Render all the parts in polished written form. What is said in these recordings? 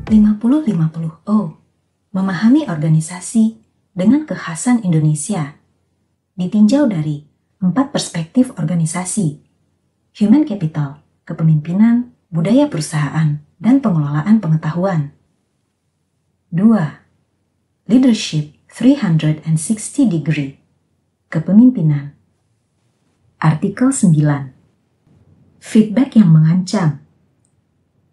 50-50. Memahami organisasi dengan kekhasan Indonesia. Ditinjau dari 4 perspektif organisasi: human capital, kepemimpinan, budaya perusahaan, dan pengelolaan pengetahuan. 2. Leadership 360 degree, kepemimpinan. Artikel 9. Feedback yang mengancam.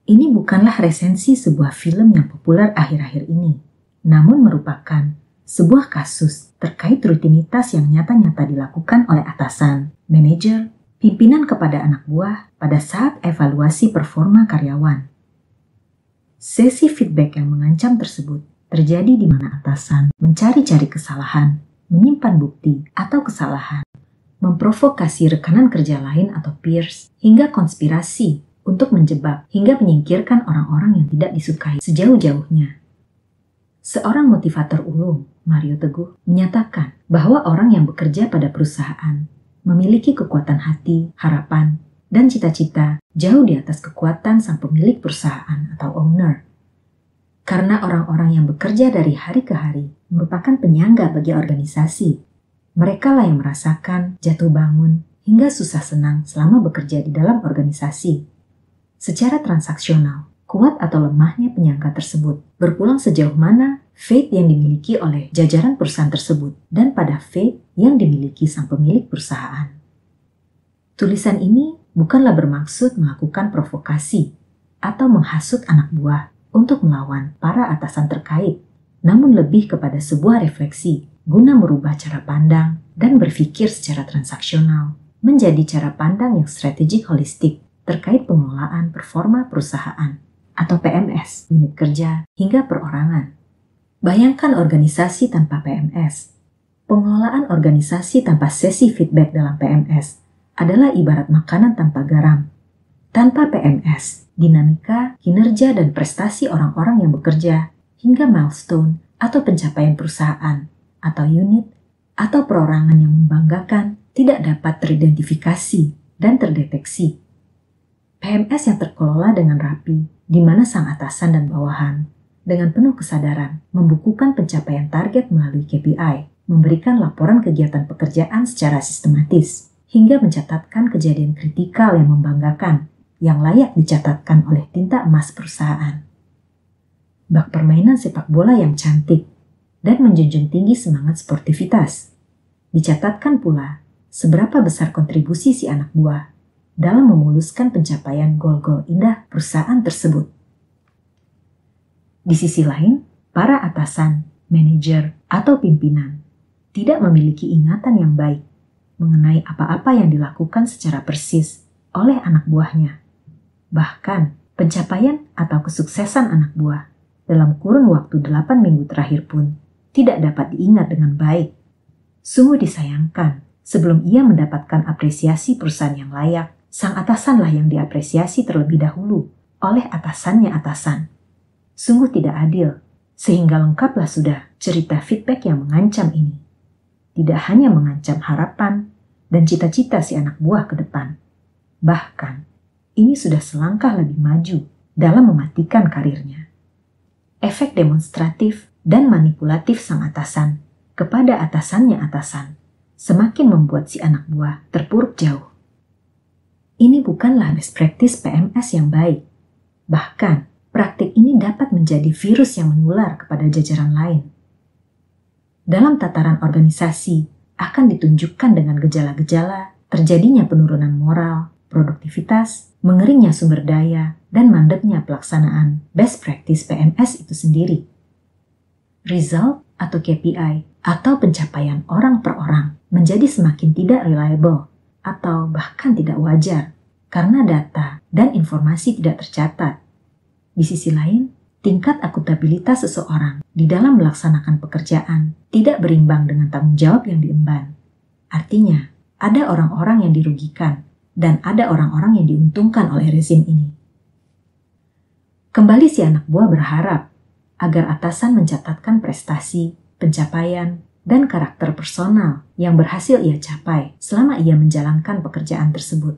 Ini bukanlah resensi sebuah film yang populer akhir-akhir ini, namun merupakan sebuah kasus terkait rutinitas yang nyata-nyata dilakukan oleh atasan, manajer, pimpinan kepada anak buah pada saat evaluasi performa karyawan. Sesi feedback yang mengancam tersebut terjadi di mana atasan mencari-cari kesalahan, menyimpan bukti atau kesalahan, memprovokasi rekanan kerja lain atau peers, hingga konspirasi untuk menjebak hingga menyingkirkan orang-orang yang tidak disukai sejauh-jauhnya. Seorang motivator ulung, Mario Teguh, menyatakan bahwa orang yang bekerja pada perusahaan memiliki kekuatan hati, harapan, dan cita-cita jauh di atas kekuatan sang pemilik perusahaan atau owner. Karena orang-orang yang bekerja dari hari ke hari merupakan penyangga bagi organisasi. Mereka lah yang merasakan jatuh bangun hingga susah senang selama bekerja di dalam organisasi. Secara transaksional, kuat atau lemahnya penyangga tersebut berpulang sejauh mana faith yang dimiliki oleh jajaran perusahaan tersebut dan pada faith yang dimiliki sang pemilik perusahaan. Tulisan ini bukanlah bermaksud melakukan provokasi atau menghasut anak buah untuk melawan para atasan terkait, namun lebih kepada sebuah refleksi guna merubah cara pandang dan berpikir secara transaksional menjadi cara pandang yang strategik holistik terkait pengelolaan performa perusahaan atau PMS, unit kerja, hingga perorangan. Bayangkan organisasi tanpa PMS. Pengelolaan organisasi tanpa sesi feedback dalam PMS adalah ibarat makanan tanpa garam. Tanpa PMS, dinamika, kinerja, dan prestasi orang-orang yang bekerja hingga milestone atau pencapaian perusahaan atau unit atau perorangan yang membanggakan tidak dapat teridentifikasi dan terdeteksi. PMS yang terkelola dengan rapi, di mana sang atasan dan bawahan, dengan penuh kesadaran, membukukan pencapaian target melalui KPI, memberikan laporan kegiatan pekerjaan secara sistematis, hingga mencatatkan kejadian kritikal yang membanggakan, yang layak dicatatkan oleh tinta emas perusahaan. Bak permainan sepak bola yang cantik, dan menjunjung tinggi semangat sportivitas. Dicatatkan pula, seberapa besar kontribusi si anak buah dalam memuluskan pencapaian gol-gol indah perusahaan tersebut. Di sisi lain, para atasan, manajer, atau pimpinan tidak memiliki ingatan yang baik mengenai apa-apa yang dilakukan secara persis oleh anak buahnya. Bahkan, pencapaian atau kesuksesan anak buah dalam kurun waktu 8 minggu terakhir pun tidak dapat diingat dengan baik. Sungguh disayangkan, sebelum ia mendapatkan apresiasi perusahaan yang layak, sang atasanlah yang diapresiasi terlebih dahulu oleh atasannya atasan. Sungguh tidak adil, sehingga lengkaplah sudah cerita feedback yang mengancam ini. Tidak hanya mengancam harapan dan cita-cita si anak buah ke depan. Bahkan, ini sudah selangkah lebih maju dalam mematikan karirnya. Efek demonstratif dan manipulatif sang atasan kepada atasannya atasan semakin membuat si anak buah terpuruk jauh. Ini bukanlah best practice PMS yang baik. Bahkan, praktik ini dapat menjadi virus yang menular kepada jajaran lain. Dalam tataran organisasi, akan ditunjukkan dengan gejala-gejala terjadinya penurunan moral, produktivitas, mengeringnya sumber daya, dan mandeknya pelaksanaan best practice PMS itu sendiri. Result atau KPI atau pencapaian orang per orang menjadi semakin tidak reliable atau bahkan tidak wajar karena data dan informasi tidak tercatat. Di sisi lain, tingkat akuntabilitas seseorang di dalam melaksanakan pekerjaan tidak berimbang dengan tanggung jawab yang diemban. Artinya, ada orang-orang yang dirugikan dan ada orang-orang yang diuntungkan oleh rezim ini. Kembali si anak buah berharap agar atasan mencatatkan prestasi, pencapaian, dan karakter personal yang berhasil ia capai selama ia menjalankan pekerjaan tersebut.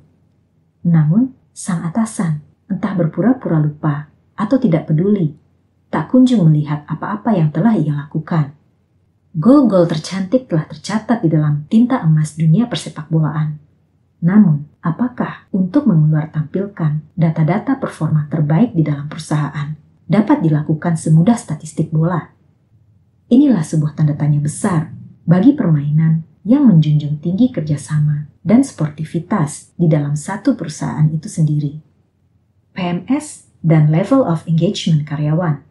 Namun, sang atasan entah berpura-pura lupa atau tidak peduli tak kunjung melihat apa-apa yang telah ia lakukan. Gol-gol tercantik telah tercatat di dalam tinta emas dunia persepakbolaan. Namun, apakah untuk tampilkan data-data performa terbaik di dalam perusahaan dapat dilakukan semudah statistik bola? Inilah sebuah tanda tanya besar bagi permainan yang menjunjung tinggi kerjasama dan sportivitas di dalam satu perusahaan itu sendiri. PMS dan level of engagement karyawan.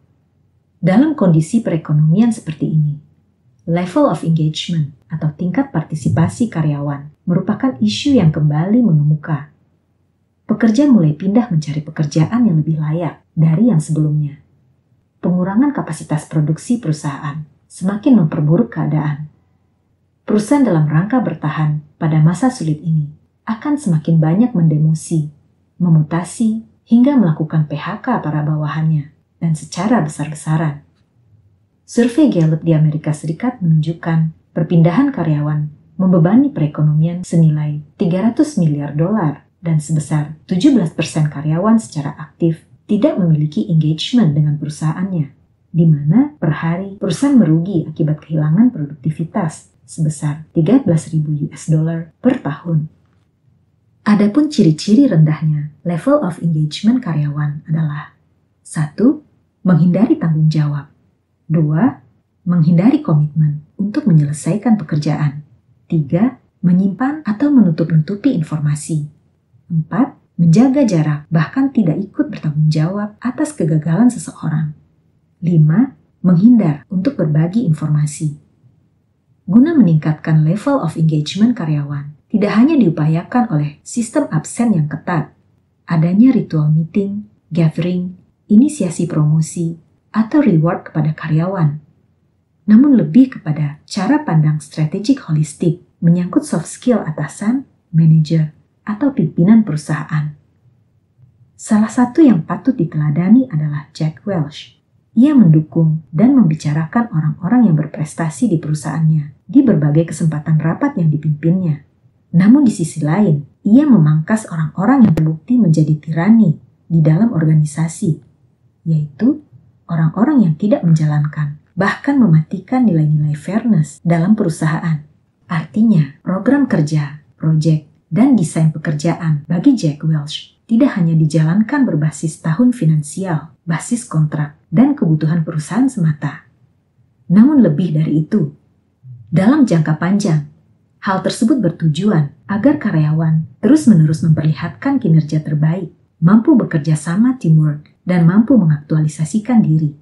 Dalam kondisi perekonomian seperti ini, level of engagement atau tingkat partisipasi karyawan merupakan isu yang kembali mengemuka. Pekerja mulai pindah mencari pekerjaan yang lebih layak dari yang sebelumnya. Pengurangan kapasitas produksi perusahaan semakin memperburuk keadaan. Perusahaan dalam rangka bertahan pada masa sulit ini akan semakin banyak mendemosi, memutasi, hingga melakukan PHK para bawahannya, dan secara besar-besaran. Survei Gallup di Amerika Serikat menunjukkan perpindahan karyawan membebani perekonomian senilai $300 miliar dan sebesar 17% karyawan secara aktif tidak memiliki engagement dengan perusahaannya, di mana per hari perusahaan merugi akibat kehilangan produktivitas sebesar $13.000 per tahun. Adapun ciri-ciri rendahnya level of engagement karyawan adalah 1. Menghindari tanggung jawab. 2. Menghindari komitmen untuk menyelesaikan pekerjaan. 3. Menyimpan atau menutup-nutupi informasi. 4. Menjaga jarak bahkan tidak ikut bertanggung jawab atas kegagalan seseorang. 5. Menghindar untuk berbagi informasi. Guna meningkatkan level of engagement karyawan, tidak hanya diupayakan oleh sistem absen yang ketat, adanya ritual meeting, gathering, inisiasi promosi, atau reward kepada karyawan. Namun lebih kepada cara pandang strategik holistik menyangkut soft skill atasan, manajer, atau pimpinan perusahaan. Salah satu yang patut diteladani adalah Jack Welch. Ia mendukung dan membicarakan orang-orang yang berprestasi di perusahaannya di berbagai kesempatan rapat yang dipimpinnya. Namun di sisi lain, ia memangkas orang-orang yang terbukti menjadi tirani di dalam organisasi, yaitu orang-orang yang tidak menjalankan, bahkan mematikan nilai-nilai fairness dalam perusahaan. Artinya, program kerja, proyek, dan desain pekerjaan bagi Jack Welch tidak hanya dijalankan berbasis tahun finansial, basis kontrak, dan kebutuhan perusahaan semata. Namun lebih dari itu, dalam jangka panjang, hal tersebut bertujuan agar karyawan terus-menerus memperlihatkan kinerja terbaik, mampu bekerja sama teamwork, dan mampu mengaktualisasikan diri.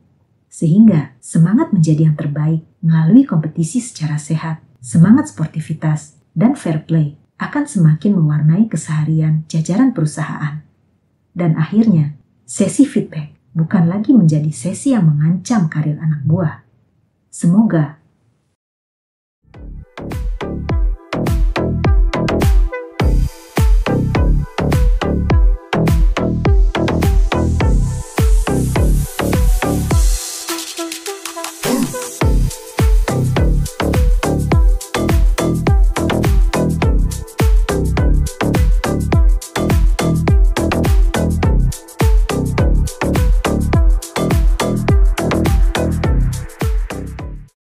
Sehingga semangat menjadi yang terbaik melalui kompetisi secara sehat, semangat sportivitas, dan fair play akan semakin mewarnai keseharian jajaran perusahaan. Dan akhirnya, sesi feedback bukan lagi menjadi sesi yang mengancam karir anak buah. Semoga